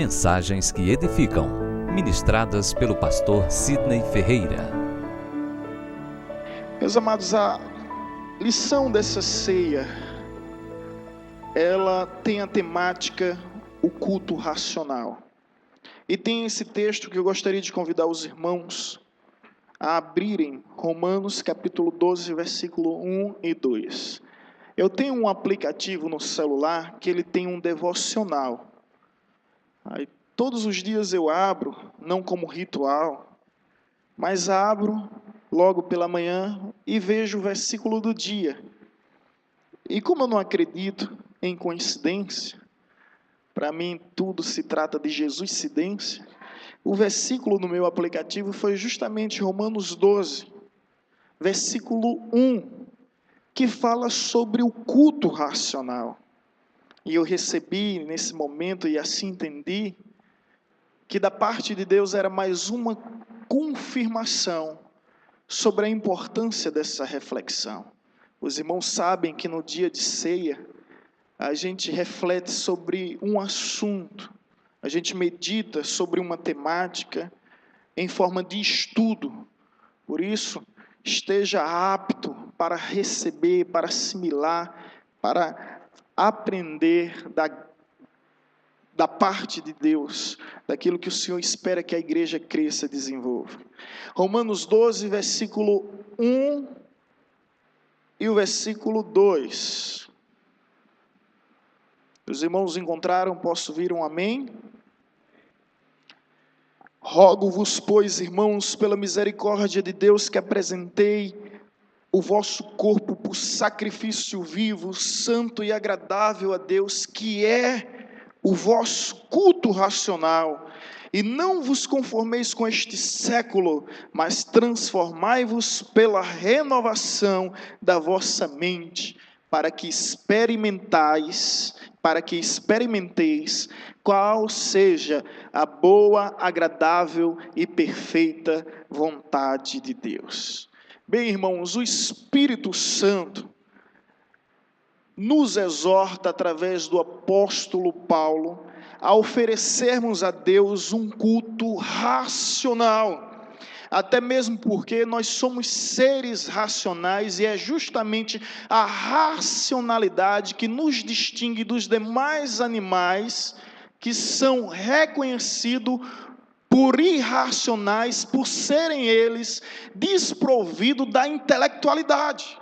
Mensagens que edificam, ministradas pelo pastor Sidney Ferreira. Meus amados, a lição dessa ceia, ela tem a temática o culto racional. E tem esse texto que eu gostaria de convidar os irmãos a abrirem, Romanos capítulo 12, versículo 1 e 2. Eu tenho um aplicativo no celular que ele tem um devocional. Aí, todos os dias eu abro, não como ritual, mas abro logo pela manhã e vejo o versículo do dia. E como eu não acredito em coincidência, para mim tudo se trata de Jesuscidência, o versículo no meu aplicativo foi justamente Romanos 12, versículo 1, que fala sobre o culto racional. E eu recebi nesse momento, e assim entendi, que da parte de Deus era mais uma confirmação sobre a importância dessa reflexão. Os irmãos sabem que no dia de ceia, a gente reflete sobre um assunto, a gente medita sobre uma temática em forma de estudo. Por isso, esteja apto para receber, para assimilar, para aprender da parte de Deus, daquilo que o Senhor espera que a igreja cresça e desenvolva. Romanos 12, versículo 1 e o versículo 2. Os irmãos encontraram? Posso ouvir um amém? Rogo-vos, pois, irmãos, pela misericórdia de Deus, que apresentei o vosso corpo por sacrifício vivo, santo e agradável a Deus, que é o vosso culto racional. E não vos conformeis com este século, mas transformai-vos pela renovação da vossa mente, para que experimenteis qual seja a boa, agradável e perfeita vontade de Deus. Bem, irmãos, o Espírito Santo nos exorta através do apóstolo Paulo a oferecermos a Deus um culto racional. Até mesmo porque nós somos seres racionais e é justamente a racionalidade que nos distingue dos demais animais que são reconhecidos por irracionais, por serem eles desprovidos da intelectualidade.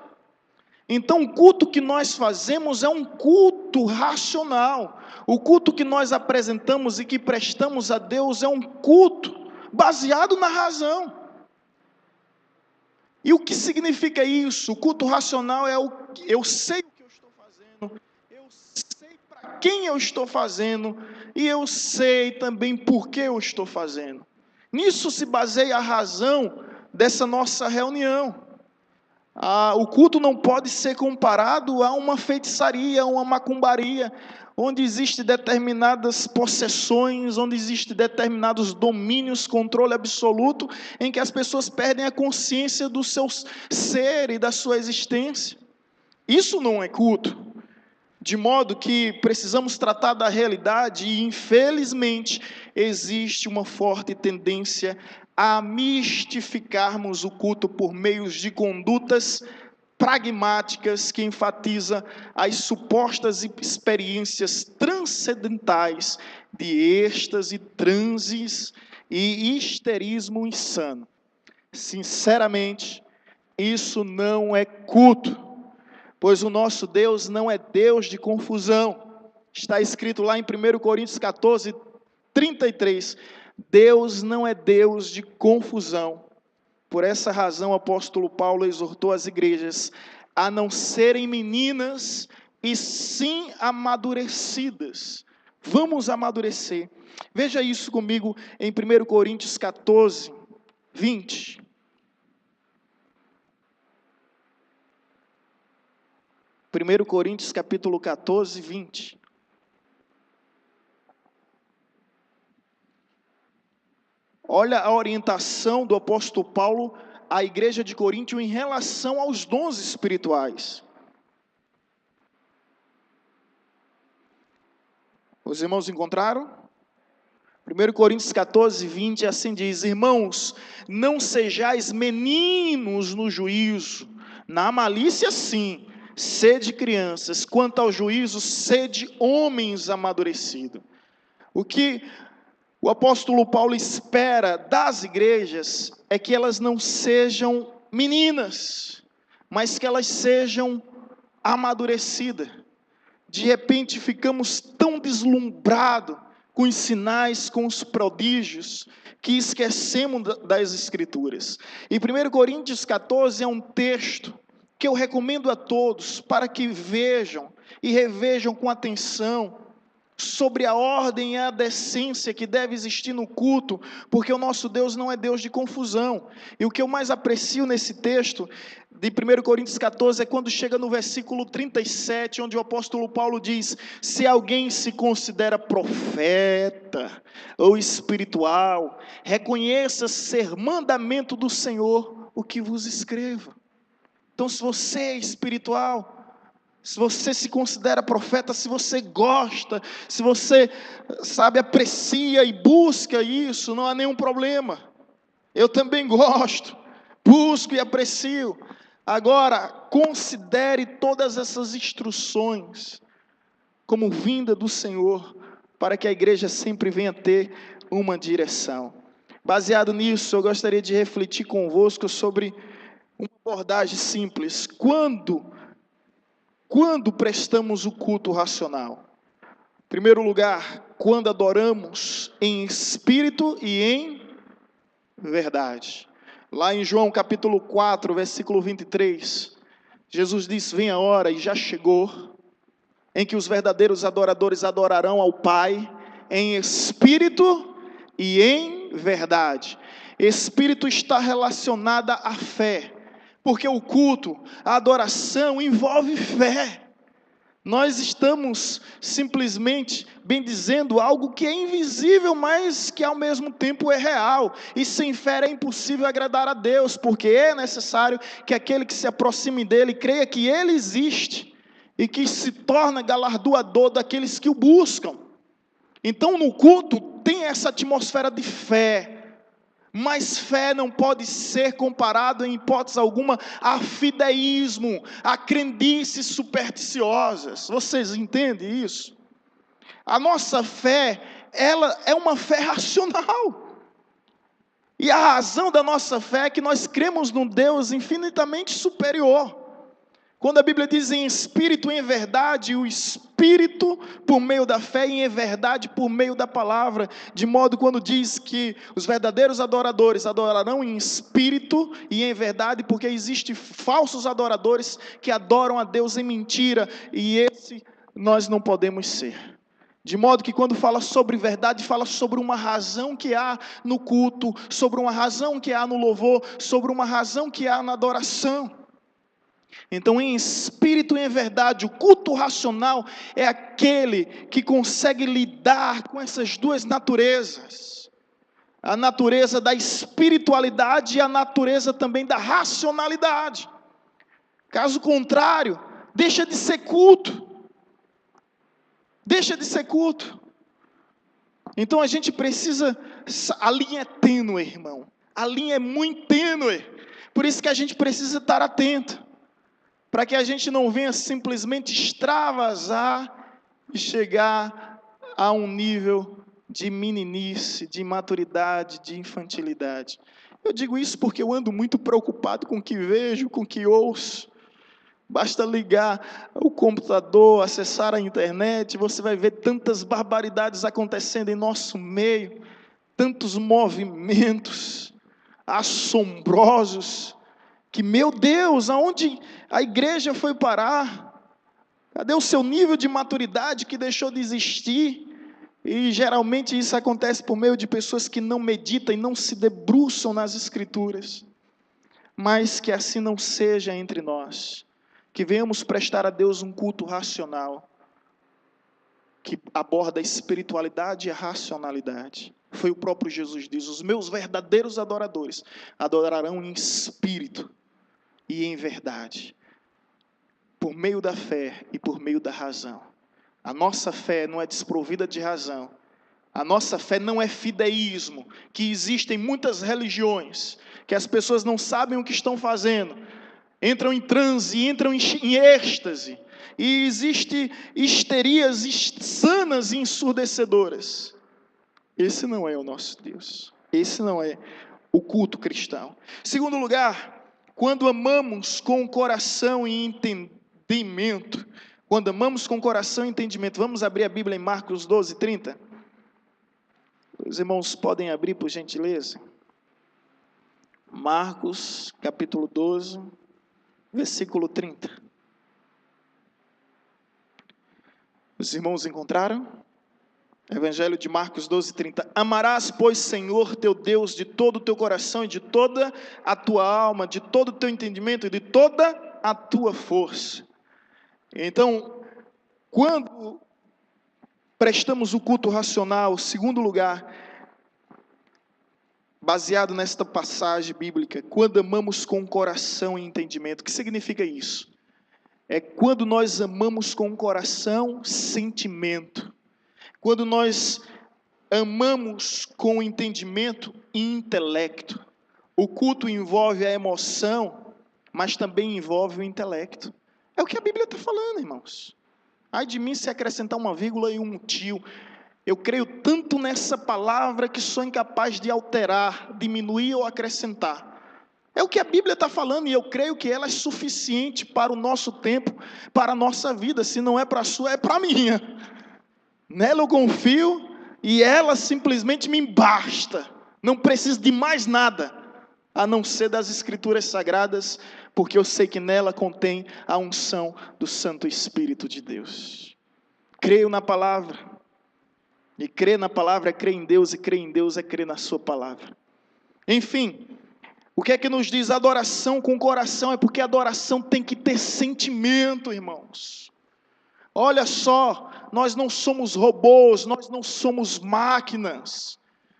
Então, o culto que nós fazemos é um culto racional. O culto que nós apresentamos e que prestamos a Deus é um culto baseado na razão. E o que significa isso? O culto racional é o que eu sei o que eu estou fazendo, eu sei para quem eu estou fazendo, e eu sei também por que eu estou fazendo. Nisso se baseia a razão dessa nossa reunião. O culto não pode ser comparado a uma feitiçaria, a uma macumbaria, onde existem determinadas possessões, onde existem determinados domínios, controle absoluto, em que as pessoas perdem a consciência do seu ser e da sua existência. Isso não é culto. De modo que precisamos tratar da realidade e, infelizmente, existe uma forte tendência a mistificarmos o culto por meios de condutas pragmáticas que enfatiza as supostas experiências transcendentais de êxtase, transes e histerismo insano. Sinceramente, isso não é culto, pois o nosso Deus não é Deus de confusão. Está escrito lá em 1 Coríntios 14, 33, Deus não é Deus de confusão. Por essa razão, o apóstolo Paulo exortou as igrejas a não serem meninas, e sim amadurecidas. Vamos amadurecer. Veja isso comigo em 1 Coríntios 14, 20. Primeiro Coríntios capítulo 14, 20. Olha a orientação do apóstolo Paulo à igreja de Coríntio em relação aos dons espirituais. Os irmãos encontraram? 1 Coríntios 14, 20, assim diz: irmãos, não sejais meninos no juízo, na malícia sim, sede crianças, quanto ao juízo, sede homens amadurecidos. O que o apóstolo Paulo espera das igrejas é que elas não sejam meninas, mas que elas sejam amadurecidas. De repente ficamos tão deslumbrados com os sinais, com os prodígios, que esquecemos das Escrituras. E 1 Coríntios 14 é um texto que eu recomendo a todos para que vejam e revejam com atenção sobre a ordem e a decência que deve existir no culto, porque o nosso Deus não é Deus de confusão. E o que eu mais aprecio nesse texto de 1 Coríntios 14 é quando chega no versículo 37, onde o apóstolo Paulo diz: se alguém se considera profeta ou espiritual, reconheça ser mandamento do Senhor o que vos escrevo. Então, se você é espiritual, se você se considera profeta, se você gosta, se você, aprecia e busca isso, não há nenhum problema. Eu também gosto, busco e aprecio. Agora, considere todas essas instruções como vinda do Senhor, para que a igreja sempre venha ter uma direção. Baseado nisso, eu gostaria de refletir convosco sobre uma abordagem simples. Quando prestamos o culto racional? Em primeiro lugar, quando adoramos em espírito e em verdade. Lá em João capítulo 4, versículo 23, Jesus diz: vem a hora, e já chegou, em que os verdadeiros adoradores adorarão ao Pai em espírito e em verdade. Espírito está relacionada à fé, porque o culto, a adoração envolve fé. Nós estamos simplesmente bendizendo algo que é invisível, mas que ao mesmo tempo é real. E sem fé é impossível agradar a Deus, porque é necessário que aquele que se aproxime dele creia que ele existe e que se torna galardoador daqueles que o buscam. Então no culto tem essa atmosfera de fé. Mas fé não pode ser comparado em hipótese alguma a fideísmo, a crendices supersticiosas. Vocês entendem isso? A nossa fé, ela é uma fé racional. E a razão da nossa fé é que nós cremos num Deus infinitamente superior. Quando a Bíblia diz em espírito e em verdade, o espírito por meio da fé e em verdade por meio da palavra, de modo quando diz que os verdadeiros adoradores adorarão em espírito e em verdade, porque existem falsos adoradores que adoram a Deus em mentira, e esse nós não podemos ser. De modo que quando fala sobre verdade, fala sobre uma razão que há no culto, sobre uma razão que há no louvor, sobre uma razão que há na adoração. Então, em espírito e em verdade, o culto racional é aquele que consegue lidar com essas duas naturezas. A natureza da espiritualidade e a natureza também da racionalidade. Caso contrário, deixa de ser culto. Deixa de ser culto. Então a gente precisa, a linha é tênue, irmão. A linha é muito tênue. Por isso que a gente precisa estar atento, para que a gente não venha simplesmente extravasar e chegar a um nível de meninice, de imaturidade, de infantilidade. Eu digo isso porque eu ando muito preocupado com o que vejo, com o que ouço. Basta ligar o computador, acessar a internet, você vai ver tantas barbaridades acontecendo em nosso meio, tantos movimentos assombrosos, que, meu Deus, aonde a igreja foi parar? Cadê o seu nível de maturidade que deixou de existir? E geralmente isso acontece por meio de pessoas que não meditam e não se debruçam nas Escrituras. Mas que assim não seja entre nós. Que venhamos prestar a Deus um culto racional, que aborda a espiritualidade e a racionalidade. Foi o próprio Jesus que diz: os meus verdadeiros adoradores adorarão em espírito e em verdade, por meio da fé e por meio da razão. A nossa fé não é desprovida de razão. A nossa fé não é fideísmo, que existe em muitas religiões, que as pessoas não sabem o que estão fazendo, entram em transe, entram em êxtase, e existem histerias insanas e ensurdecedoras. Esse não é o nosso Deus, esse não é o culto cristão. Segundo lugar, quando amamos com o coração e entendimento, vamos abrir a Bíblia em Marcos 12:30. Os irmãos podem abrir, por gentileza. Marcos, capítulo 12, versículo 30. Os irmãos encontraram? Evangelho de Marcos 12:30. Amarás, pois, Senhor teu Deus de todo o teu coração e de toda a tua alma, de todo o teu entendimento e de toda a tua força. Então, quando prestamos o culto racional, segundo lugar, baseado nesta passagem bíblica, quando amamos com coração e entendimento. O que significa isso? É quando nós amamos com coração, sentimento. Quando nós amamos com entendimento e intelecto. O culto envolve a emoção, mas também envolve o intelecto. É o que a Bíblia está falando, irmãos. Ai de mim se acrescentar uma vírgula e um tio. Eu creio tanto nessa palavra que sou incapaz de alterar, diminuir ou acrescentar. É o que a Bíblia está falando e eu creio que ela é suficiente para o nosso tempo, para a nossa vida. Se não é para a sua, é para a minha. Nela eu confio e ela simplesmente me basta. Não preciso de mais nada, a não ser das Escrituras Sagradas, porque eu sei que nela contém a unção do Santo Espírito de Deus. Creio na palavra, e crer na palavra é crer em Deus, e crer em Deus é crer na sua palavra. Enfim, o que é que nos diz adoração com o coração? É porque a adoração tem que ter sentimento, irmãos. Olha só, nós não somos robôs, nós não somos máquinas,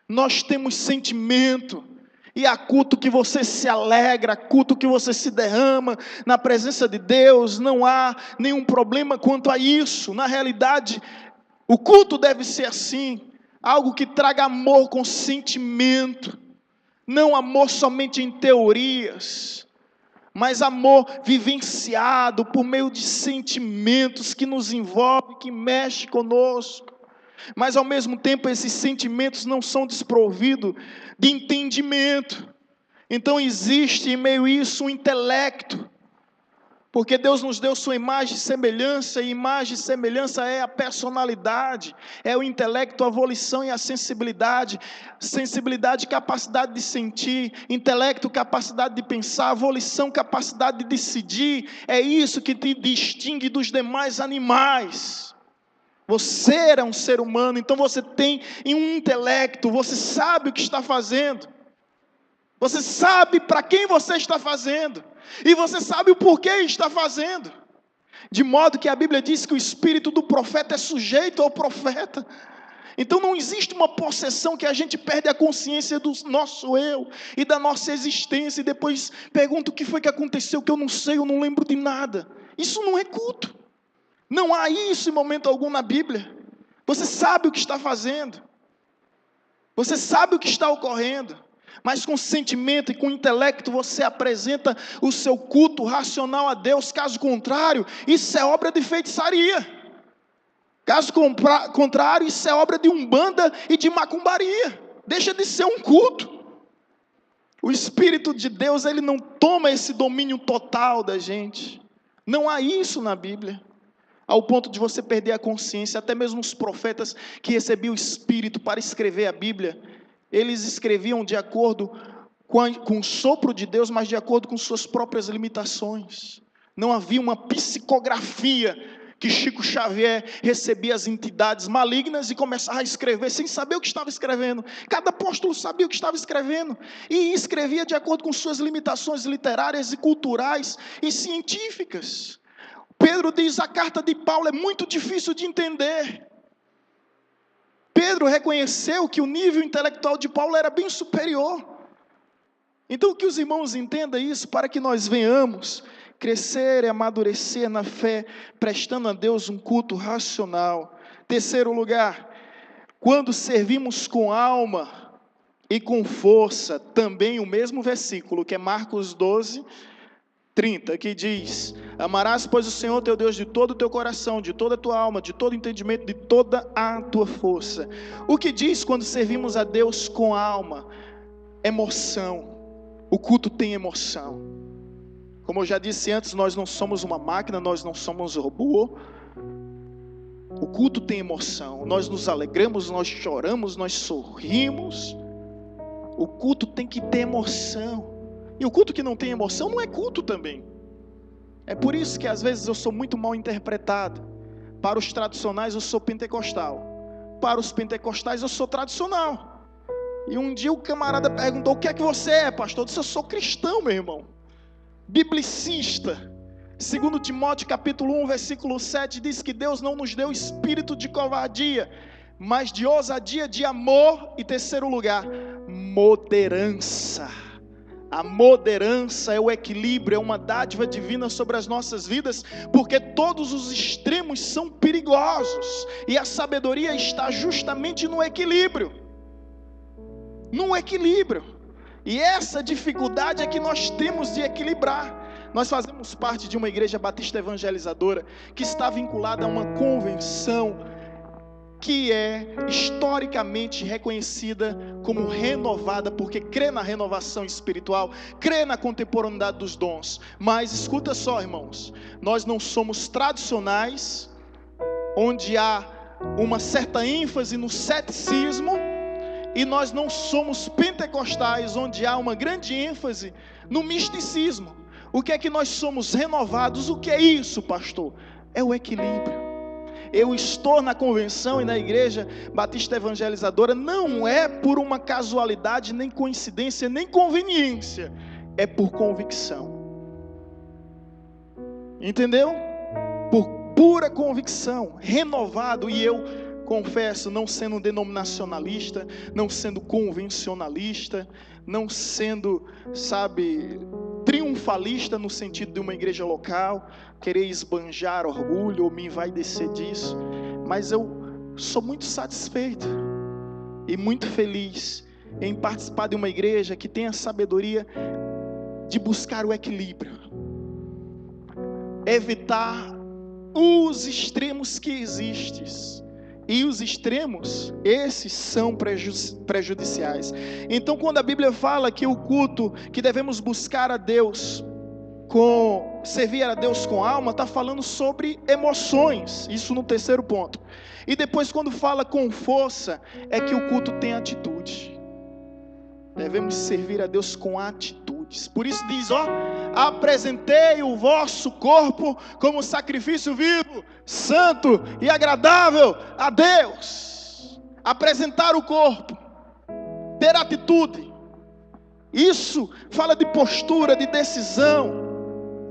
nós temos sentimento. E há culto que você se alegra, culto que você se derrama na presença de Deus, não há nenhum problema quanto a isso. Na realidade, o culto deve ser assim, algo que traga amor com sentimento, não amor somente em teorias, mas amor vivenciado por meio de sentimentos que nos envolvem, que mexem conosco. Mas ao mesmo tempo esses sentimentos não são desprovidos de entendimento. Então existe em meio a isso um intelecto, porque Deus nos deu sua imagem e semelhança, e imagem e semelhança é a personalidade, é o intelecto, a volição e a sensibilidade. Sensibilidade, capacidade de sentir; intelecto, capacidade de pensar; volição, capacidade de decidir. É isso que te distingue dos demais animais. Você é um ser humano, então você tem um intelecto, você sabe o que está fazendo, você sabe para quem você está fazendo, e você sabe o porquê está fazendo, de modo que a Bíblia diz que o espírito do profeta é sujeito ao profeta. Então não existe uma possessão que a gente perde a consciência do nosso eu e da nossa existência, e depois pergunta o que foi que aconteceu, que eu não sei, eu não lembro de nada. Isso não é culto. Não há isso em momento algum na Bíblia. Você sabe o que está fazendo, você sabe o que está ocorrendo, mas com sentimento e com intelecto você apresenta o seu culto racional a Deus. Caso contrário, isso é obra de feitiçaria. Caso contrário, isso é obra de umbanda e de macumbaria. Deixa de ser um culto. O Espírito de Deus, ele não toma esse domínio total da gente. Não há isso na Bíblia, ao ponto de você perder a consciência. Até mesmo os profetas que recebiam o Espírito para escrever a Bíblia, eles escreviam de acordo com o sopro de Deus, mas de acordo com suas próprias limitações. Não havia uma psicografia que Chico Xavier recebia as entidades malignas e começava a escrever sem saber o que estava escrevendo. Cada apóstolo sabia o que estava escrevendo e escrevia de acordo com suas limitações literárias e culturais e científicas. Pedro diz: a carta de Paulo é muito difícil de entender. Pedro reconheceu que o nível intelectual de Paulo era bem superior. Então que os irmãos entendam isso, para que nós venhamos crescer e amadurecer na fé, prestando a Deus um culto racional. Terceiro lugar, quando servimos com alma e com força, também o mesmo versículo, que é Marcos 12, 30, que diz: amarás, pois, o Senhor teu Deus de todo o teu coração, de toda a tua alma, de todo o entendimento, de toda a tua força. O que diz quando servimos a Deus com alma? Emoção. O culto tem emoção. Como eu já disse antes, nós não somos uma máquina, nós não somos robô. O culto tem emoção. Nós nos alegramos, nós choramos, nós sorrimos. O culto tem que ter emoção. E o culto que não tem emoção não é culto também. É por isso que às vezes eu sou muito mal interpretado. Para os tradicionais eu sou pentecostal. Para os pentecostais eu sou tradicional. E um dia o camarada perguntou: o que é que você é, pastor? Eu disse: eu sou cristão, meu irmão. Biblicista. 2 Timóteo capítulo 1, versículo 7 diz que Deus não nos deu espírito de covardia, mas de ousadia, de amor e, terceiro lugar, moderança. A moderança é o equilíbrio, é uma dádiva divina sobre as nossas vidas, porque todos os extremos são perigosos, e a sabedoria está justamente no equilíbrio. No equilíbrio. E essa dificuldade é que nós temos de equilibrar. Nós fazemos parte de uma igreja batista evangelizadora que está vinculada a uma convenção que é historicamente reconhecida como renovada, porque crê na renovação espiritual, crê na contemporaneidade dos dons. Mas escuta só, irmãos, nós não somos tradicionais, onde há uma certa ênfase no ceticismo, e nós não somos pentecostais, onde há uma grande ênfase no misticismo. O que é que nós somos? Renovados. O que é isso, pastor? É o equilíbrio. Eu estou na convenção e na igreja batista evangelizadora não é por uma casualidade, nem coincidência, nem conveniência. É por convicção. Entendeu? Por pura convicção, renovado. E eu confesso, não sendo denominacionalista, não sendo convencionalista, não sendo, triunfalista no sentido de uma igreja local, querer esbanjar orgulho ou me envaidecer disso, mas eu sou muito satisfeito e muito feliz em participar de uma igreja que tem a sabedoria de buscar o equilíbrio, evitar os extremos que existem. E os extremos, esses são prejudiciais. Então, quando a Bíblia fala que o culto, que devemos buscar a Deus, servir a Deus com alma, está falando sobre emoções, isso no terceiro ponto. E depois, quando fala com força, é que o culto tem atitude. Devemos servir a Deus com atitudes. Por isso diz, apresentei o vosso corpo como sacrifício vivo, santo e agradável a Deus. Apresentar o corpo, ter atitude. Isso fala de postura, de decisão,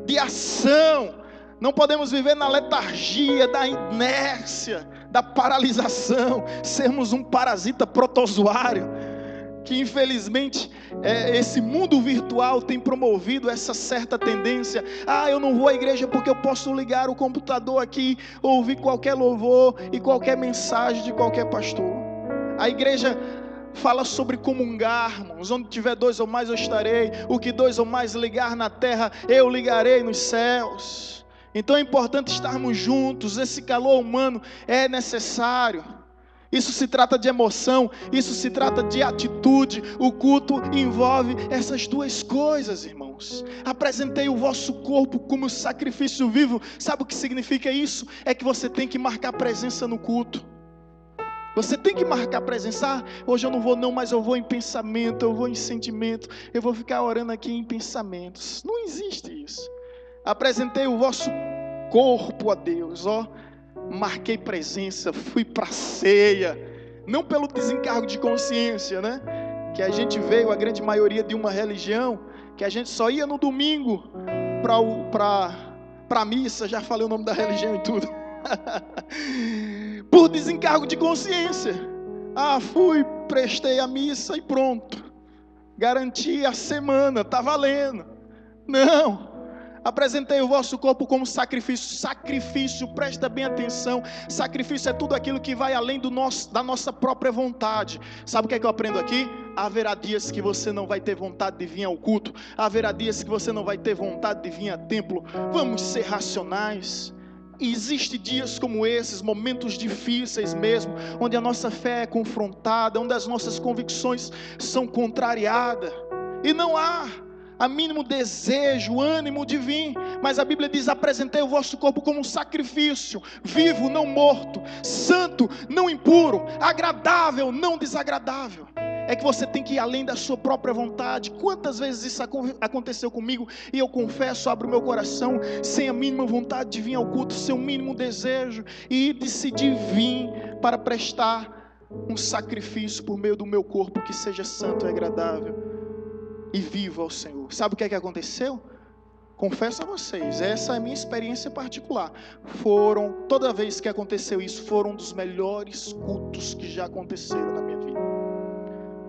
de ação. Não podemos viver na letargia, da inércia, da paralisação, sermos um parasita protozoário, que infelizmente esse mundo virtual tem promovido essa certa tendência. Eu não vou à igreja porque eu posso ligar o computador aqui, ouvir qualquer louvor e qualquer mensagem de qualquer pastor. A igreja fala sobre comungar, irmãos. Onde tiver dois ou mais eu estarei, o que dois ou mais ligar na terra, eu ligarei nos céus. Então é importante estarmos juntos, esse calor humano é necessário. Isso se trata de emoção, isso se trata de atitude. O culto envolve essas duas coisas, irmãos. Apresentei o vosso corpo como sacrifício vivo. Sabe o que significa isso? É que você tem que marcar presença no culto. Você tem que marcar presença. Hoje eu não vou não, mas eu vou em pensamento, eu vou em sentimento, eu vou ficar orando aqui em pensamentos. Não existe isso. Apresentei o vosso corpo a Deus, marquei presença, fui para a ceia, não pelo desencargo de consciência, né? Que a gente veio, a grande maioria, de uma religião que a gente só ia no domingo para a missa. Já falei o nome da religião e tudo. Por desencargo de consciência. Fui, prestei a missa e pronto, garanti a semana, está valendo. Não, Apresentei o vosso corpo como sacrifício. Sacrifício, presta bem atenção. Sacrifício é tudo aquilo que vai além da nossa própria vontade. Sabe o que é que eu aprendo aqui? Haverá dias que você não vai ter vontade de vir ao culto. Haverá dias que você não vai ter vontade de vir a templo. Vamos ser racionais. E existem dias como esses, momentos difíceis mesmo, onde a nossa fé é confrontada, onde as nossas convicções são contrariadas, e não há mínimo desejo, ânimo de vir, mas a Bíblia diz: apresentei o vosso corpo como um sacrifício, vivo, não morto, santo, não impuro, agradável, não desagradável. É que você tem que ir além da sua própria vontade. Quantas vezes isso aconteceu comigo, e eu confesso, abro meu coração, sem a mínima vontade de vir ao culto, sem o mínimo desejo, e decidi vir para prestar um sacrifício por meio do meu corpo, que seja santo e agradável, e vivo ao Senhor. Sabe o que é que aconteceu? Confesso a vocês, essa é a minha experiência particular. Toda vez que aconteceu isso, foram um dos melhores cultos que já aconteceram na minha vida.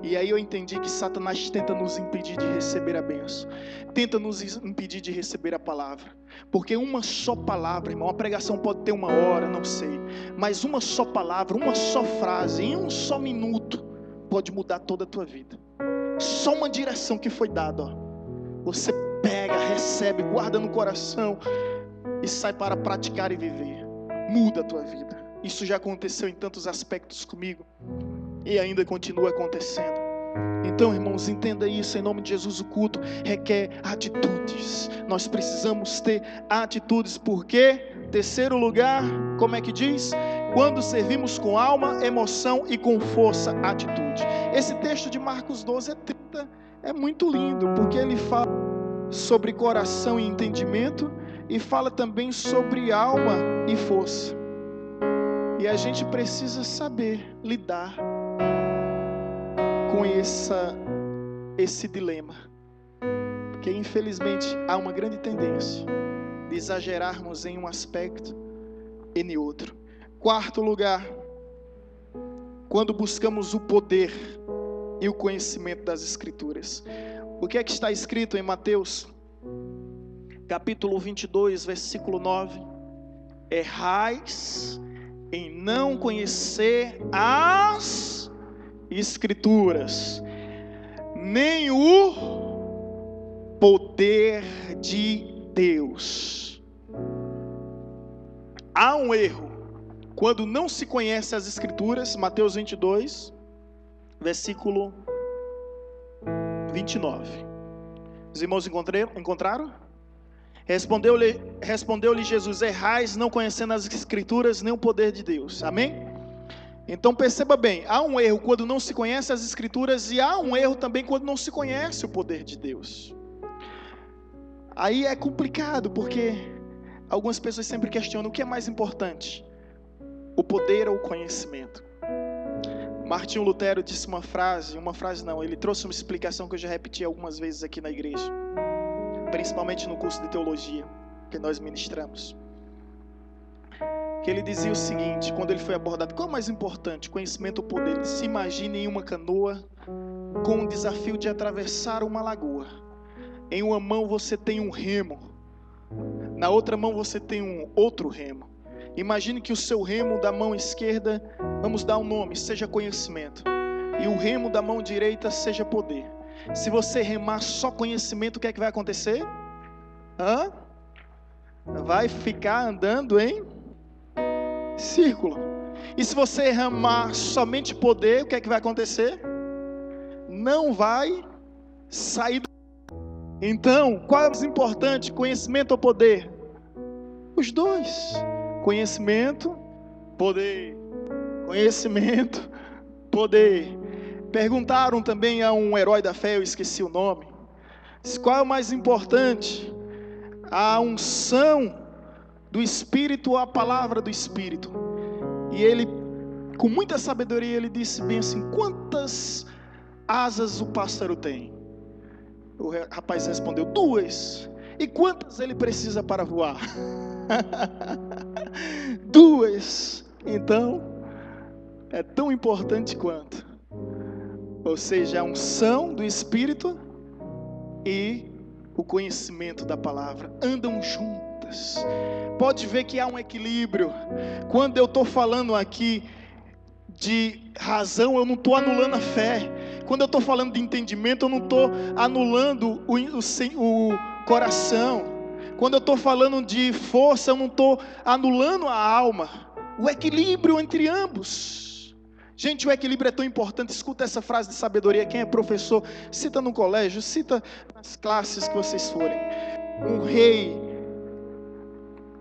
E aí eu entendi que Satanás tenta nos impedir de receber a bênção, tenta nos impedir de receber a palavra, porque uma só palavra, irmão, a pregação pode ter 1 hora, não sei, mas uma só palavra, uma só frase, em um só minuto, pode mudar toda a tua vida. Só uma direção que foi dada, você pega, recebe, guarda no coração e sai para praticar e viver. Muda a tua vida. Isso já aconteceu em tantos aspectos comigo e ainda continua acontecendo. Então, irmãos, entenda isso, em nome de Jesus. O culto requer atitudes. Nós precisamos ter atitudes, porque, terceiro lugar, como é que diz? Quando servimos com alma, emoção e com força, atitude. Esse texto de Marcos 12:30 é muito lindo, porque ele fala sobre coração e entendimento, e fala também sobre alma e força. E a gente precisa saber lidar com esse dilema, porque infelizmente há uma grande tendência de exagerarmos em um aspecto e em outro. Quarto lugar, quando buscamos o poder e o conhecimento das Escrituras. O que é que está escrito em Mateus capítulo 22, versículo 9? Errais em não conhecer as Escrituras, nem o poder de Deus. Há um erro quando não se conhece as Escrituras. Mateus 22, versículo 29. Os irmãos encontraram? Respondeu-lhe Jesus: errais não conhecendo as Escrituras, nem o poder de Deus. Amém? Então perceba bem, há um erro quando não se conhece as Escrituras, e há um erro também quando não se conhece o poder de Deus. Aí é complicado, porque algumas pessoas sempre questionam: o que é mais importante, o poder ou o conhecimento? Martinho Lutero disse ele trouxe uma explicação que eu já repeti algumas vezes aqui na igreja, principalmente no curso de teologia que nós ministramos, que ele dizia o seguinte, quando ele foi abordado: qual é mais importante, conhecimento ou poder? Ele disse: imagine em uma canoa com o desafio de atravessar uma lagoa. Em uma mão você tem um remo, na outra mão você tem um outro remo. Imagine que o seu remo da mão esquerda, vamos dar um nome, seja conhecimento, e o remo da mão direita seja poder. Se você remar só conhecimento, o que é que vai acontecer? Vai ficar andando em círculo. E se você remar somente poder, o que é que vai acontecer? Não vai sair. Então, qual é mais importante, conhecimento ou poder? Os dois. Conhecimento, poder. Conhecimento, poder. Perguntaram também a um herói da fé, eu esqueci o nome, qual é o mais importante, a unção do Espírito ou a palavra do Espírito? E ele, com muita sabedoria, ele disse bem assim: quantas asas o pássaro tem? O rapaz respondeu: 2. E quantas ele precisa para voar? 2. Então, é tão importante quanto. Ou seja, a unção do Espírito e o conhecimento da palavra, andam juntas. Pode ver que há um equilíbrio. Quando eu estou falando aqui de razão, eu não estou anulando a fé. Quando eu estou falando de entendimento, eu não estou anulando o coração. Quando eu estou falando de força, eu não estou anulando a alma. O equilíbrio entre ambos. Gente, o equilíbrio é tão importante. Escuta essa frase de sabedoria. Quem é professor, cita no colégio, cita nas classes que vocês forem. Um rei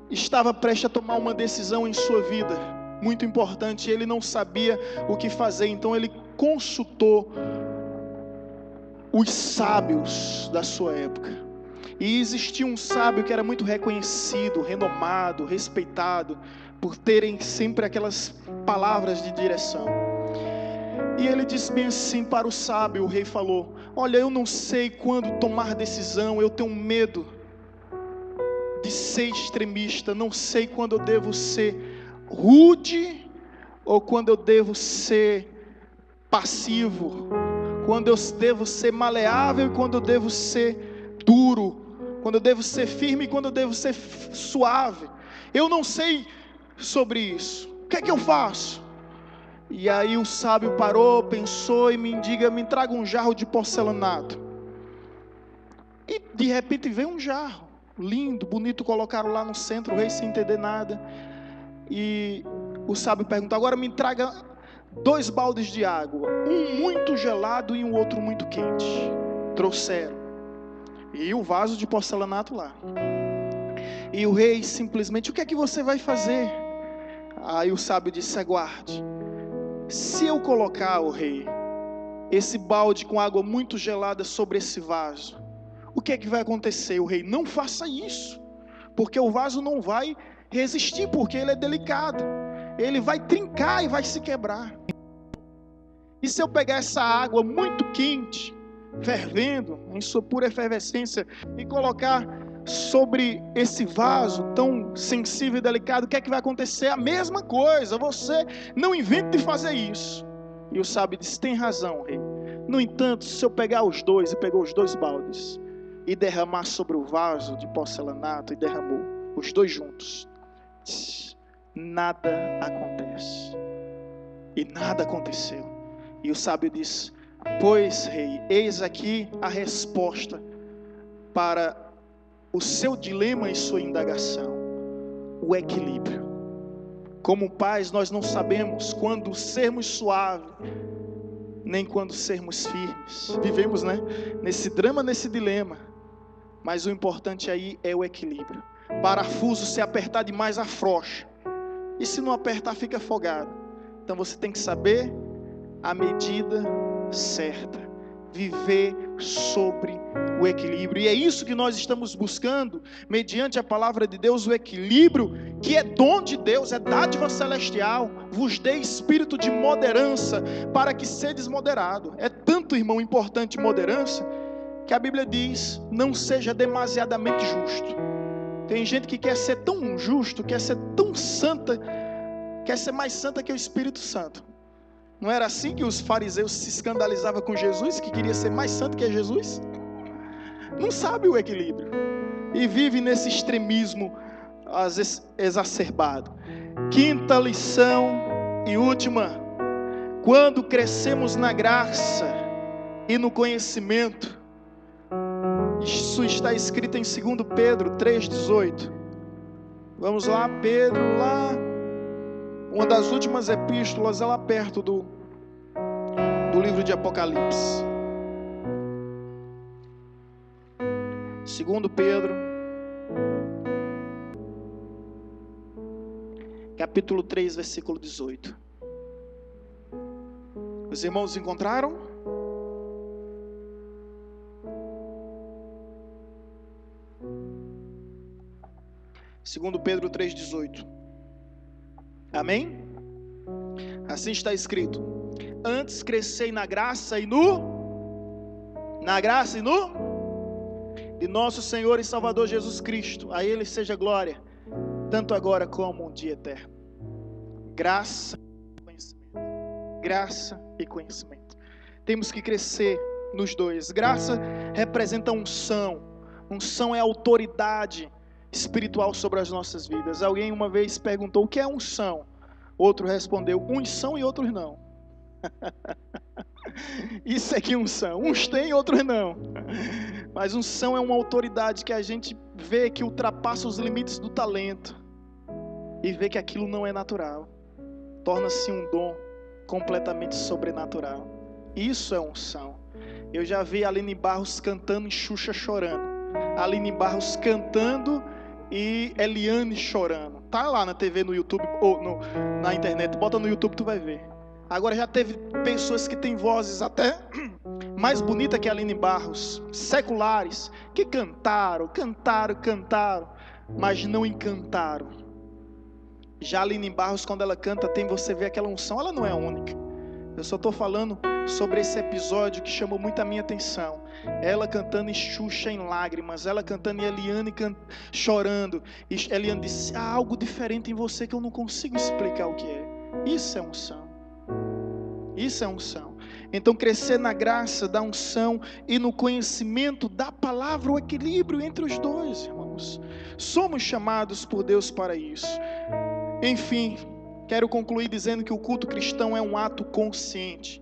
estava prestes a tomar uma decisão em sua vida muito importante. Ele não sabia o que fazer, então ele consultou os sábios da sua época. E existia um sábio que era muito reconhecido, renomado, respeitado, por terem sempre aquelas palavras de direção. E ele disse bem assim para o sábio. O rei falou: olha, eu não sei quando tomar decisão, eu tenho medo de ser extremista, não sei quando eu devo ser rude ou quando eu devo ser passivo, quando eu devo ser maleável e quando eu devo ser duro, quando eu devo ser firme e quando eu devo ser suave. Eu não sei sobre isso. O que é que eu faço? E aí o sábio parou, pensou e me traga um jarro de porcelanato. E de repente veio um jarro lindo, bonito, colocaram lá no centro, o rei sem entender nada. E o sábio perguntou: agora me traga 2 baldes de água, um muito gelado e um outro muito quente. Trouxeram. E o vaso de porcelanato lá. E o rei simplesmente: o que é que você vai fazer? Aí o sábio disse: aguarde. Se eu colocar, o rei, esse balde com água muito gelada sobre esse vaso, o que é que vai acontecer? O rei: não faça isso, porque o vaso não vai resistir, porque ele é delicado, ele vai trincar e vai se quebrar. E se eu pegar essa água muito quente, fervendo, em sua pura efervescência, e colocar sobre esse vaso tão sensível e delicado, o que é que vai acontecer? A mesma coisa. Você não invente de fazer isso. E o sábio disse: tem razão, rei. No entanto, se eu pegar os 2, e pegou os 2 baldes, e derramar sobre o vaso de porcelanato, e derramou os 2 juntos, nada acontece. E nada aconteceu. E o sábio disse: pois, rei, eis aqui a resposta para o seu dilema e sua indagação: o equilíbrio. Como pais, nós não sabemos quando sermos suaves, nem quando sermos firmes. Vivemos, nesse drama, nesse dilema. Mas o importante aí é o equilíbrio. Parafuso, se apertar demais, afrouxa. E se não apertar, fica afogado. Então você tem que saber a medida certa. Viver sobre o equilíbrio. E é isso que nós estamos buscando, mediante a palavra de Deus, o equilíbrio, que é dom de Deus, é dádiva celestial. Vos dei espírito de moderança, para que sedes moderado. É tanto, irmão, importante moderança, que a Bíblia diz: não seja demasiadamente justo. Tem gente que quer ser tão justo, quer ser tão santa, quer ser mais santa que o Espírito Santo. Não era assim que os fariseus se escandalizavam com Jesus, que queria ser mais santo que Jesus? Não sabe o equilíbrio e vive nesse extremismo exacerbado. Quinta lição e última: quando crescemos na graça e no conhecimento, isso está escrito em 2 Pedro 3,18. Vamos lá, Pedro, lá, uma das últimas epístolas, lá perto do livro de Apocalipse. 2 Pedro, capítulo 3, versículo 18. Os irmãos encontraram? Segundo Pedro 3,18. Amém? Assim está escrito: antes crescei na graça e de nosso Senhor e Salvador Jesus Cristo. A Ele seja glória, tanto agora como um dia eterno. Graça e conhecimento. Graça e conhecimento. Temos que crescer nos dois. Graça representa unção, Unção é autoridade espiritual sobre as nossas vidas. Alguém uma vez perguntou o que é unção? Outro respondeu, uns são e outros não. Isso é que unção. Uns têm, outros não. Mas unção é uma autoridade que a gente vê que ultrapassa os limites do talento e vê que aquilo não é natural. Torna-se um dom completamente sobrenatural. Isso é unção. Eu já vi a Aline Barros cantando e Xuxa chorando. A Aline Barros cantando e Eliane chorando. Tá lá na TV, no YouTube ou na internet. Bota no YouTube, tu vai ver. Agora já teve pessoas que têm vozes até mais bonitas que a Aline Barros, seculares, que cantaram, mas não encantaram. Já a Aline Barros, quando ela canta, você vê aquela unção, ela não é única. Eu só estou falando sobre esse episódio que chamou muito a minha atenção. Ela cantando e Xuxa em lágrimas, ela cantando e Eliane chorando. E Eliane disse, há algo diferente em você que eu não consigo explicar o que é. Isso é unção. Isso é unção. Então crescer na graça da unção e no conhecimento da palavra, o equilíbrio entre os dois, irmãos. Somos chamados por Deus para isso. Enfim, quero concluir dizendo que o culto cristão é um ato consciente.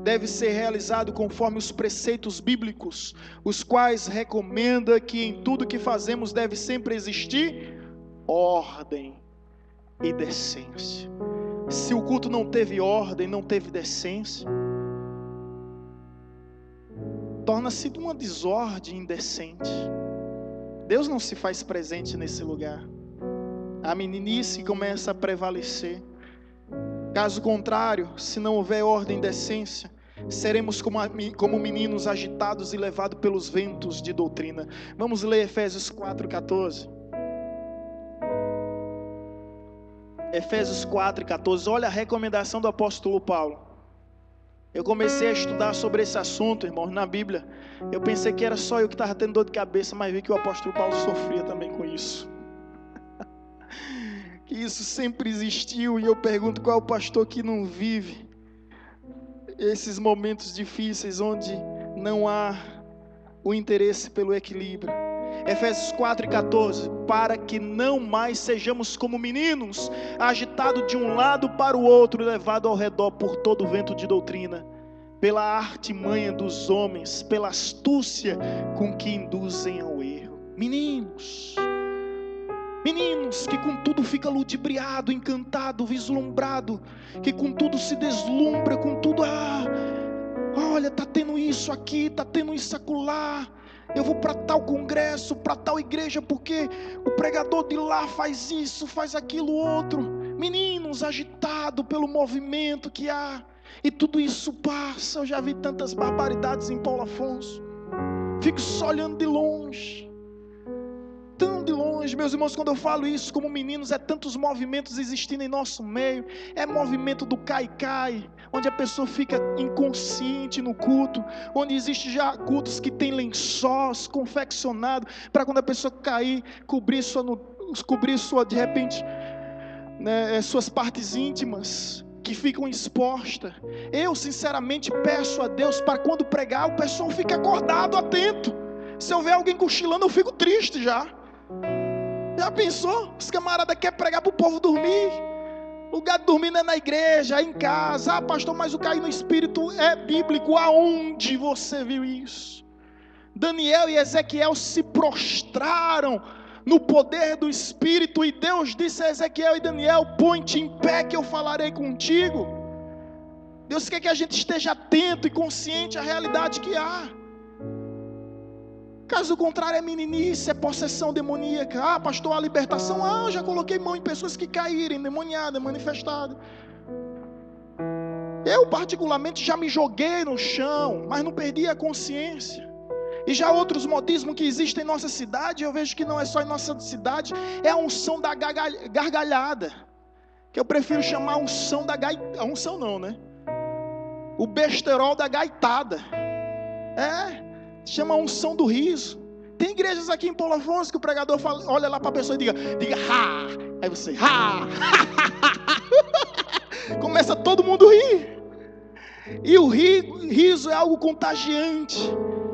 Deve ser realizado conforme os preceitos bíblicos, os quais recomenda que em tudo que fazemos deve sempre existir ordem e decência. Se o culto não teve ordem, não teve decência, torna-se uma desordem indecente. Deus não se faz presente nesse lugar. A meninice começa a prevalecer. Caso contrário, se não houver ordem e decência, seremos como meninos agitados e levados pelos ventos de doutrina. Vamos ler Efésios 4:14. Efésios 4:14. Olha a recomendação do apóstolo Paulo. Eu comecei a estudar sobre esse assunto, irmãos, na Bíblia. Eu pensei que era só eu que estava tendo dor de cabeça, mas vi que o apóstolo Paulo sofria também com isso. Que isso sempre existiu, e eu pergunto qual é o pastor que não vive esses momentos difíceis onde não há o interesse pelo equilíbrio. Efésios 4:14, para que não mais sejamos como meninos, agitados de um lado para o outro, levados ao redor por todo o vento de doutrina, pela artimanha dos homens, pela astúcia com que induzem ao erro. Meninos que com tudo fica ludibriado, encantado, vislumbrado, que com tudo se deslumbra, com tudo, olha, está tendo isso aqui, está tendo isso acolá, eu vou para tal congresso, para tal igreja, porque o pregador de lá faz isso, faz aquilo outro. Meninos agitados pelo movimento que há, e tudo isso passa. Eu já vi tantas barbaridades em Paulo Afonso, fico só olhando de longe, tão de longe. Meus irmãos, quando eu falo isso como meninos, é tantos movimentos existindo em nosso meio. É movimento do cai-cai, onde a pessoa fica inconsciente no culto, onde existe já cultos que tem lençóis confeccionados para quando a pessoa cair, cobrir sua de repente, né, suas partes íntimas que ficam expostas. Eu sinceramente peço a Deus para quando pregar o pessoal fique acordado, atento. Se eu ver alguém cochilando, eu fico triste já. Já pensou? Os camaradas querem pregar para o povo dormir. Lugar de dormir não é na igreja, é em casa. Pastor, mas o cair no espírito é bíblico. Aonde você viu isso? Daniel e Ezequiel se prostraram no poder do espírito, e Deus disse a Ezequiel e Daniel: põe-te em pé que eu falarei contigo. Deus quer que a gente esteja atento e consciente à realidade que há. Caso contrário, é meninice, é possessão demoníaca. Pastor, a libertação. Eu já coloquei mão em pessoas que caíram, endemoniadas, manifestadas. Eu particularmente já me joguei no chão, mas não perdi a consciência. E já outros modismos que existem em nossa cidade, eu vejo que não é só em nossa cidade, é a unção da gargalhada, que eu prefiro chamar a unção da gaitada. A unção não, né? O besterol da gaitada. Chama a unção do riso. Tem igrejas aqui em Paulo Afonso que o pregador fala, olha lá para a pessoa e diga ha. Aí você, ha. Começa todo mundo a rir. E o riso é algo contagiante,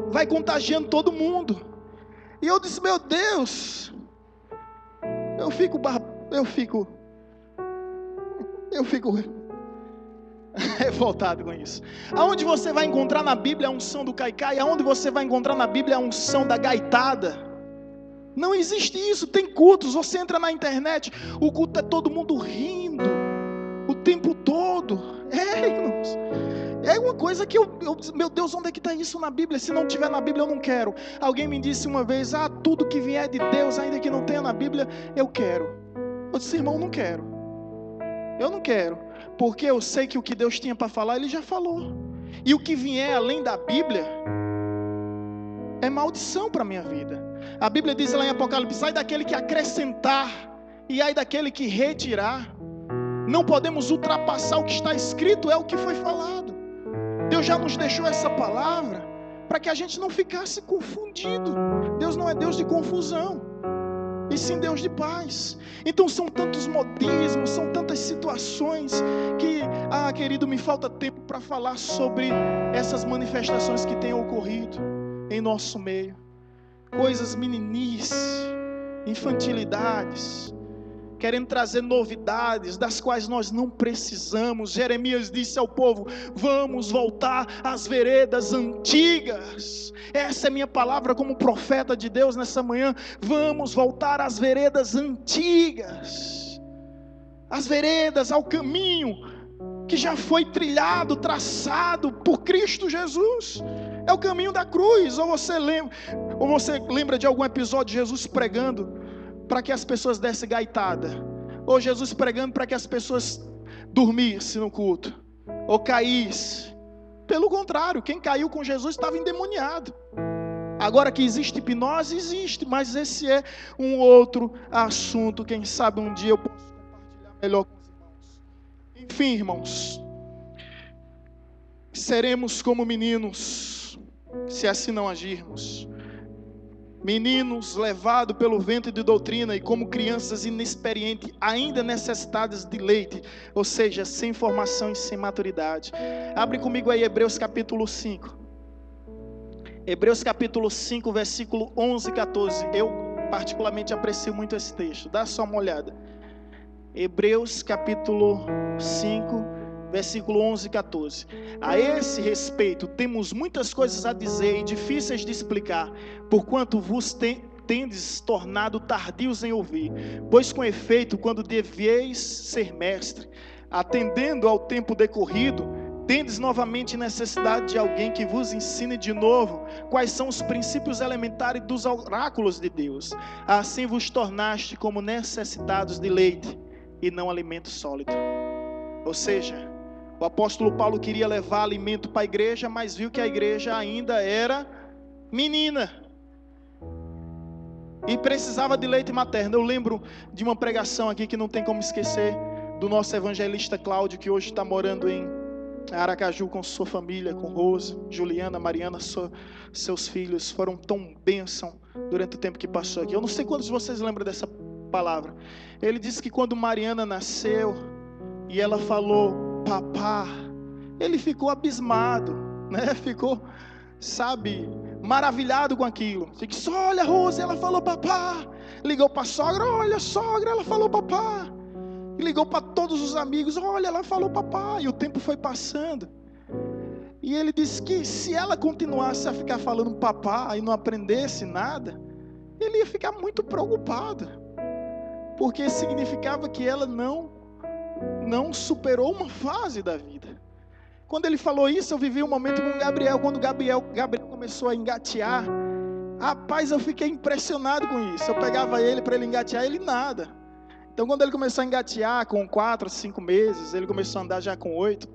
vai contagiando todo mundo. E eu disse, meu Deus, eu fico revoltado com isso. Aonde você vai encontrar na Bíblia a unção do caicai? Aonde você vai encontrar na Bíblia a unção da gaitada? Não existe isso. Tem cultos, você entra na internet, o culto é todo mundo rindo o tempo todo. Irmãos, é uma coisa que meu Deus, onde é que está isso na Bíblia? Se não tiver na Bíblia, eu não quero. Alguém me disse uma vez, tudo que vier de Deus, ainda que não tenha na Bíblia, eu quero. Eu disse, irmão, não quero. Eu não quero, porque eu sei que o que Deus tinha para falar, Ele já falou. E o que vier além da Bíblia é maldição para a minha vida. A Bíblia diz lá em Apocalipse, ai daquele que acrescentar e ai daquele que retirar. Não podemos ultrapassar o que está escrito, é o que foi falado. Deus já nos deixou essa palavra para que a gente não ficasse confundido. Deus não é Deus de confusão, e sim Deus de paz. Então são tantos modismos, são tantas situações que, querido, me falta tempo para falar sobre essas manifestações que têm ocorrido em nosso meio. Coisas meninices, infantilidades, querendo trazer novidades das quais nós não precisamos. Jeremias disse ao povo, vamos voltar às veredas antigas. Essa é minha palavra como profeta de Deus nessa manhã. Vamos voltar às veredas antigas, às veredas, ao caminho que já foi trilhado, traçado por Cristo Jesus. É o caminho da cruz. Ou você lembra de algum episódio de Jesus pregando para que as pessoas dessem gaitada, ou Jesus pregando para que as pessoas dormissem no culto, ou caíssem? Pelo contrário, quem caiu com Jesus estava endemoniado. Agora que existe hipnose, existe, mas esse é um outro assunto. Quem sabe um dia eu posso compartilhar melhor com os irmãos. Enfim, irmãos, seremos como meninos, se assim não agirmos. Meninos levados pelo vento de doutrina, e como crianças inexperientes, ainda necessitadas de leite, ou seja, sem formação e sem maturidade. Abre comigo aí Hebreus capítulo 5. Hebreus capítulo 5, versículo 11 e 14. Eu particularmente aprecio muito esse texto. Dá só uma olhada. Hebreus capítulo 5, versículo 11 e 14. A esse respeito temos muitas coisas a dizer e difíceis de explicar, porquanto vos tendes tornado tardios em ouvir. Pois com efeito, quando devieis ser mestre, atendendo ao tempo decorrido, tendes novamente necessidade de alguém que vos ensine de novo quais são os princípios elementares dos oráculos de Deus. Assim vos tornaste como necessitados de leite e não alimento sólido. Ou seja, o apóstolo Paulo queria levar alimento para a igreja, mas viu que a igreja ainda era menina e precisava de leite materno. Eu lembro de uma pregação aqui que não tem como esquecer, do nosso evangelista Cláudio, que hoje está morando em Aracaju com sua família, com Rosa, Juliana, Mariana, seus filhos. Foram tão bênção durante o tempo que passou aqui. Eu não sei quantos de vocês lembram dessa palavra. Ele disse que quando Mariana nasceu e ela falou papá, ele ficou abismado, né? Ficou, maravilhado com aquilo. Disse, olha, Rosa, ela falou papá. Ligou para a sogra, olha, sogra, ela falou papá. E ligou para todos os amigos, olha, ela falou papá. E o tempo foi passando. E ele disse que se ela continuasse a ficar falando papá e não aprendesse nada, ele ia ficar muito preocupado, porque significava que ela não superou uma fase da vida. Quando ele falou isso, eu vivi um momento com o Gabriel. Quando o Gabriel começou a engatear, rapaz, eu fiquei impressionado com isso. Eu pegava ele para ele engatear, ele nada. Então quando ele começou a engatear com 4, 5 meses, ele começou a andar já com 8,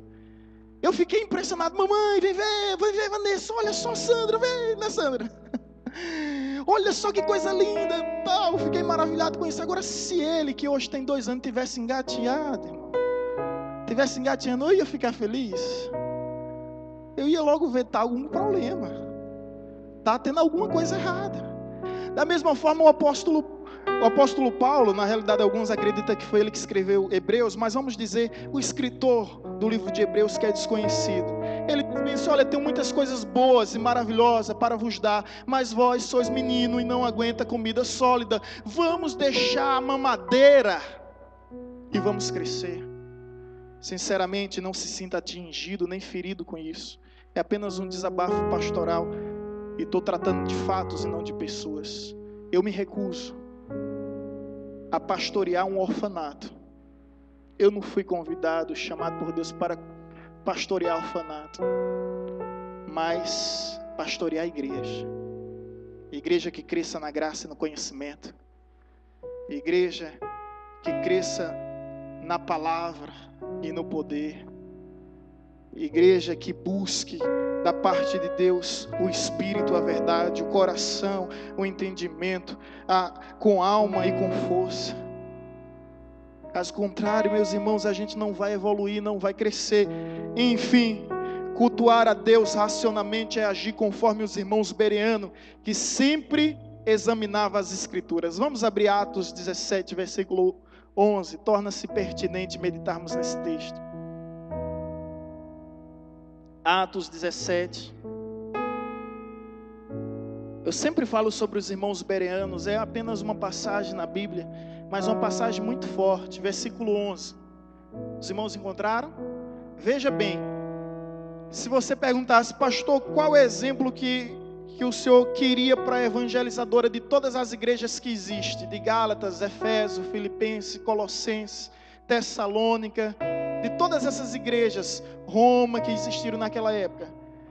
eu fiquei impressionado. Mamãe, vem ver Vanessa, olha só Sandra, vem, né Sandra? Olha só que coisa linda, eu fiquei maravilhado com isso. Agora, se ele, que hoje tem 2 anos, tivesse engateado, irmão, tivesse engateando, eu ia ficar feliz. Eu ia logo ver, tá algum problema, tá tendo alguma coisa errada. Da mesma forma, o apóstolo Paulo, na realidade alguns acreditam que foi ele que escreveu Hebreus, mas vamos dizer, o escritor do livro de Hebreus, que é desconhecido, Ele diz: olha, tenho muitas coisas boas e maravilhosas para vos dar, mas vós sois menino e não aguenta comida sólida. Vamos deixar a mamadeira e vamos crescer. Sinceramente, não se sinta atingido nem ferido com isso. É apenas um desabafo pastoral. E estou tratando de fatos e não de pessoas. Eu me recuso a pastorear um orfanato. Eu não fui convidado, chamado por Deus para pastorear orfanato, mas pastorear a igreja. Igreja que cresça na graça e no conhecimento. Igreja que cresça na palavra e no poder. Igreja que busque da parte de Deus o Espírito, a verdade, o coração, o entendimento, com alma e com força. Caso contrário, meus irmãos, a gente não vai evoluir, não vai crescer. Enfim, cultuar a Deus racionalmente é agir conforme os irmãos bereanos, que sempre examinavam as Escrituras. Vamos abrir Atos 17, versículo 11. Torna-se pertinente meditarmos nesse texto. Atos 17. Eu sempre falo sobre os irmãos bereanos, é apenas uma passagem na Bíblia, mas uma passagem muito forte. Versículo 11. Os irmãos encontraram? Veja bem, se você perguntasse: pastor, qual é o exemplo que o senhor queria para a evangelizadora de todas as igrejas que existem, de Gálatas, Efésio, Filipenses, Colossenses, Tessalônica, de todas essas igrejas, Roma, que existiram naquela época,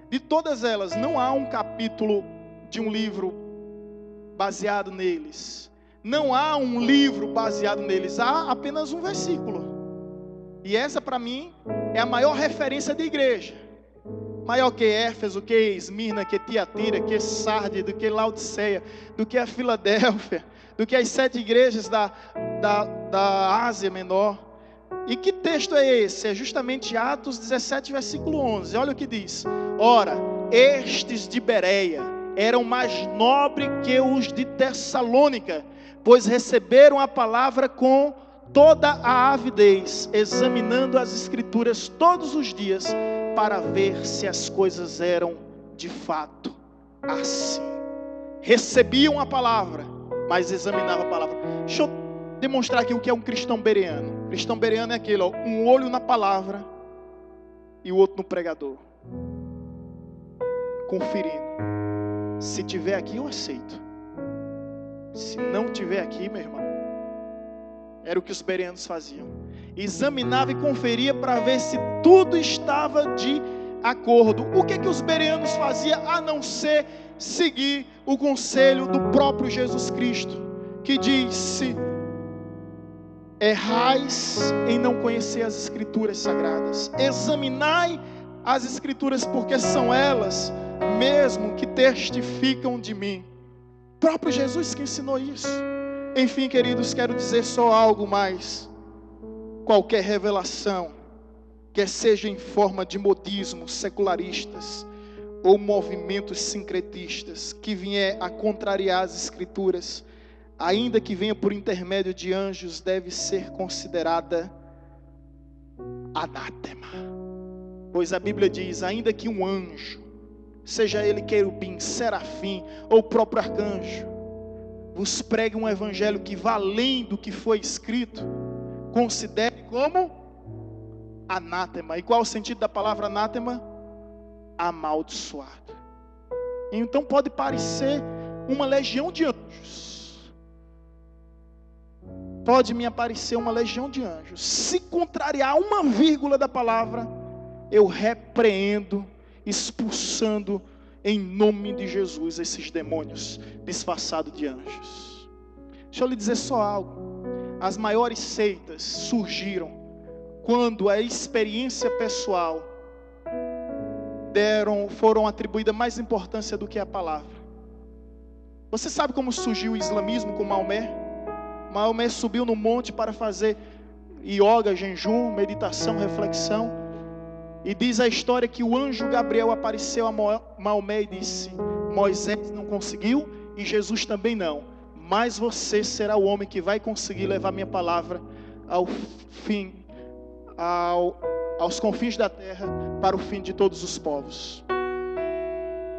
de todas elas, não há um capítulo de um livro baseado neles, não há um livro baseado neles, há apenas um versículo. E essa para mim é a maior referência de igreja, maior que Éfeso, que Esmirna, que Tiatira, que Sardes, do que Laodiceia, do que a Filadélfia, do que as 7 igrejas da Ásia Menor. E que texto é esse? É justamente Atos 17, versículo 11. Olha o que diz: ora, estes de Bereia eram mais nobres que os de Tessalônica, pois receberam a palavra com toda a avidez, examinando as Escrituras todos os dias, para ver se as coisas eram de fato assim. Recebiam a palavra, mas examinavam a palavra. Deixa eu demonstrar aqui o que é um cristão bereano. Cristão bereano é aquele, um olho na palavra e o outro no pregador, conferindo. Se tiver aqui, eu aceito. Se não tiver aqui, meu irmão, era o que os bereanos faziam. Examinava e conferia para ver se tudo estava de acordo. O que os bereanos faziam a não ser seguir o conselho do próprio Jesus Cristo, que disse: errais em não conhecer as Escrituras sagradas. Examinai as Escrituras, porque são elas mesmo que testificam de mim. O próprio Jesus que ensinou isso. Enfim, queridos, quero dizer só algo mais. Qualquer revelação, quer seja em forma de modismos secularistas ou movimentos sincretistas, que vier a contrariar as Escrituras, ainda que venha por intermédio de anjos, deve ser considerada anátema. Pois a Bíblia diz: ainda que um anjo, seja ele querubim, serafim ou próprio arcanjo, vos pregue um evangelho que vá além do que foi escrito, considere como anátema. E qual é o sentido da palavra anátema? Amaldiçoado. Então pode parecer uma legião de anjos, pode me aparecer uma legião de anjos. Se contrariar uma vírgula da palavra, eu repreendo, expulsando em nome de Jesus esses demônios disfarçados de anjos. Deixa eu lhe dizer só algo. As maiores seitas surgiram quando a experiência pessoal foram atribuídas mais importância do que a palavra. Você sabe como surgiu o islamismo com Maomé? Maomé subiu no monte para fazer yoga, jejum, meditação, reflexão. E diz a história que o anjo Gabriel apareceu a Maomé e disse: Moisés não conseguiu e Jesus também não, mas você será o homem que vai conseguir levar minha palavra ao fim, aos confins da terra, para o fim de todos os povos.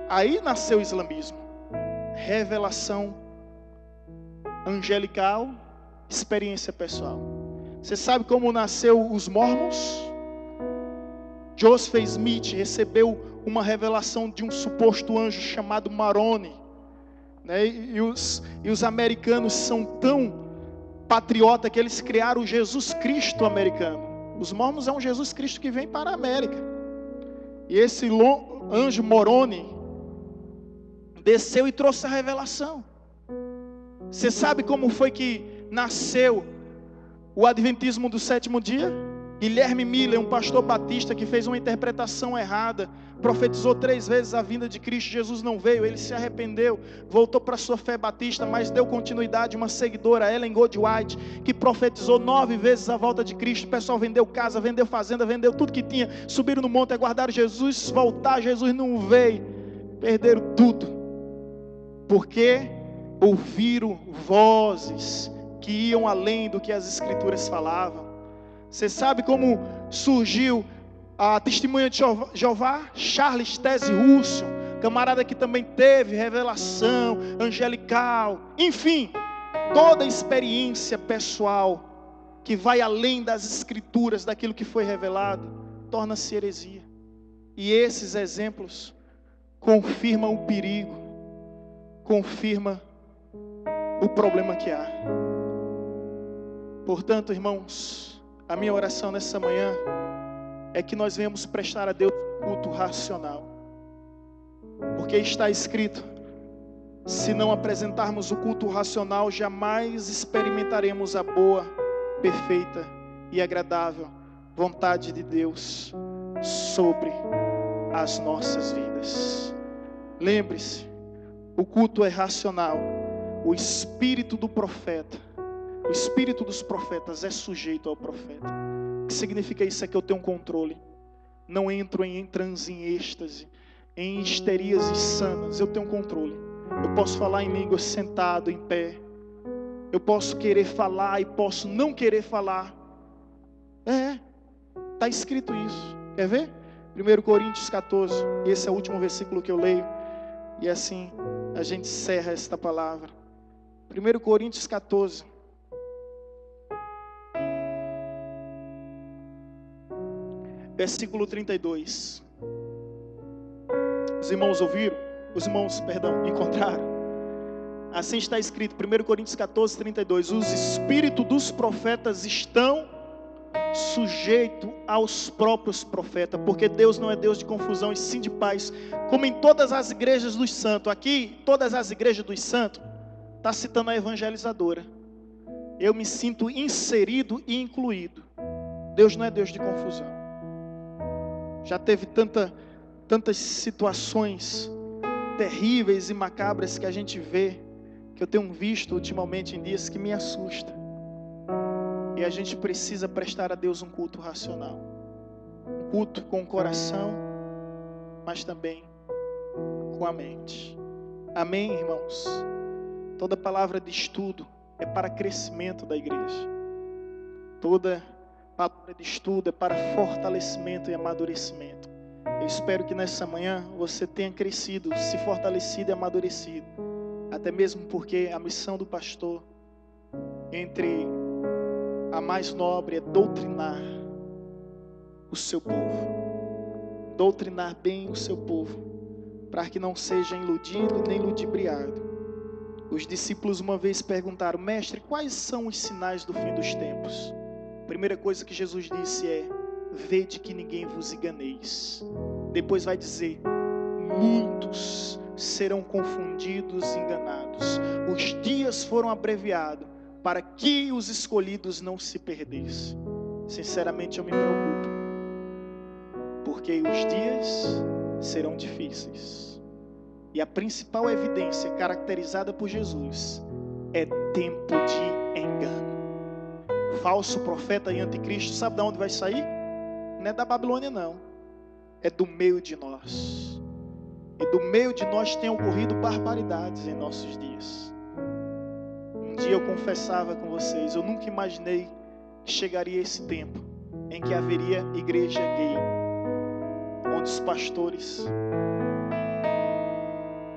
Aí nasceu o islamismo. Revelação angelical, experiência pessoal. Você sabe como nasceu os Mormons? Joseph Smith recebeu uma revelação de um suposto anjo chamado Moroni, né? E os americanos são tão patriota que eles criaram o Jesus Cristo americano. Os Mormons é um Jesus Cristo que vem para a América. E esse anjo Moroni desceu e trouxe a revelação. Você sabe como foi que nasceu o Adventismo do sétimo dia? Guilherme Miller, um pastor batista que fez uma interpretação errada, profetizou 3 vezes a vinda de Cristo. Jesus não veio, ele se arrependeu, voltou para a sua fé batista, mas deu continuidade. Uma seguidora, Ellen Goldwhite, que profetizou 9 vezes a volta de Cristo. O pessoal vendeu casa, vendeu fazenda, vendeu tudo que tinha, subiram no monte, aguardaram Jesus voltar. Jesus não veio, perderam tudo, porque ouviram vozes que iam além do que as escrituras falavam. Você sabe como surgiu a testemunha de Jeová? Charles Taze Russell, camarada que também teve revelação angelical. Enfim, toda experiência pessoal que vai além das escrituras, daquilo que foi revelado, torna-se heresia. E esses exemplos confirmam o perigo, confirmam o problema que há. Portanto, irmãos, a minha oração nessa manhã é que nós venhamos prestar a Deus culto racional, porque está escrito: se não apresentarmos o culto racional, jamais experimentaremos a boa, perfeita e agradável vontade de Deus sobre as nossas vidas. Lembre-se, o culto é racional. O espírito do profeta, o espírito dos profetas é sujeito ao profeta. O que significa isso? É que eu tenho um controle. Não entro em transe, em êxtase, em histerias insanas. Eu tenho um controle. Eu posso falar em línguas sentado, em pé. Eu posso querer falar e posso não querer falar. Está escrito isso. Quer ver? 1 Coríntios 14. Esse é o último versículo que eu leio. E assim a gente encerra esta palavra. 1 Coríntios 14. Versículo 32. Os irmãos ouviram? Encontraram? Assim está escrito, 1 Coríntios 14, 32. Os espíritos dos profetas estão sujeitos aos próprios profetas, porque Deus não é Deus de confusão, e sim de paz, como em todas as igrejas dos santos. Aqui, todas as igrejas dos santos, está citando a evangelizadora. Eu me sinto inserido e incluído. Deus não é Deus de confusão. Já teve tantas situações terríveis e macabras que a gente vê, que eu tenho visto ultimamente em dias, que me assusta. E a gente precisa prestar a Deus um culto racional, um culto com o coração, mas também com a mente. Amém, irmãos? Toda palavra de estudo é para crescimento da igreja. Toda palavra de estudo é para fortalecimento e amadurecimento. Eu espero que nessa manhã você tenha crescido, se fortalecido e amadurecido. Até mesmo porque a missão do pastor, entre a mais nobre, é doutrinar o seu povo. Doutrinar bem o seu povo, para que não seja iludido nem ludibriado. Os discípulos uma vez perguntaram: mestre, quais são os sinais do fim dos tempos? A primeira coisa que Jesus disse é: vede que ninguém vos enganeis. Depois vai dizer: muitos serão confundidos e enganados. Os dias foram abreviados para que os escolhidos não se perdessem. Sinceramente eu me preocupo, porque os dias serão difíceis. E a principal evidência caracterizada por Jesus é tempo de engano. Falso profeta e anticristo, sabe de onde vai sair? Não é da Babilônia não, é do meio de nós. E do meio de nós tem ocorrido barbaridades em nossos dias. Um dia eu confessava com vocês, eu nunca imaginei que chegaria esse tempo em que haveria igreja gay, onde os pastores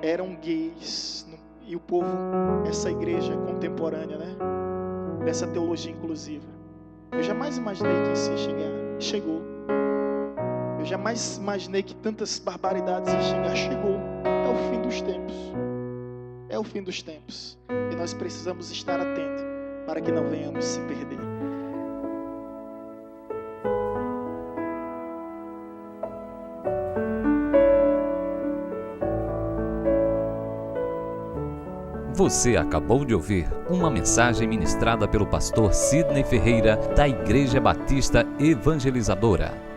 eram gays, e o povo, essa igreja contemporânea, né? Dessa teologia inclusiva. Eu jamais imaginei que isso ia chegar. Chegou. Eu jamais imaginei que tantas barbaridades iam chegar. Chegou. É o fim dos tempos. É o fim dos tempos. E nós precisamos estar atentos para que não venhamos se perder. Você acabou de ouvir uma mensagem ministrada pelo pastor Sidney Ferreira, da Igreja Batista Evangelizadora.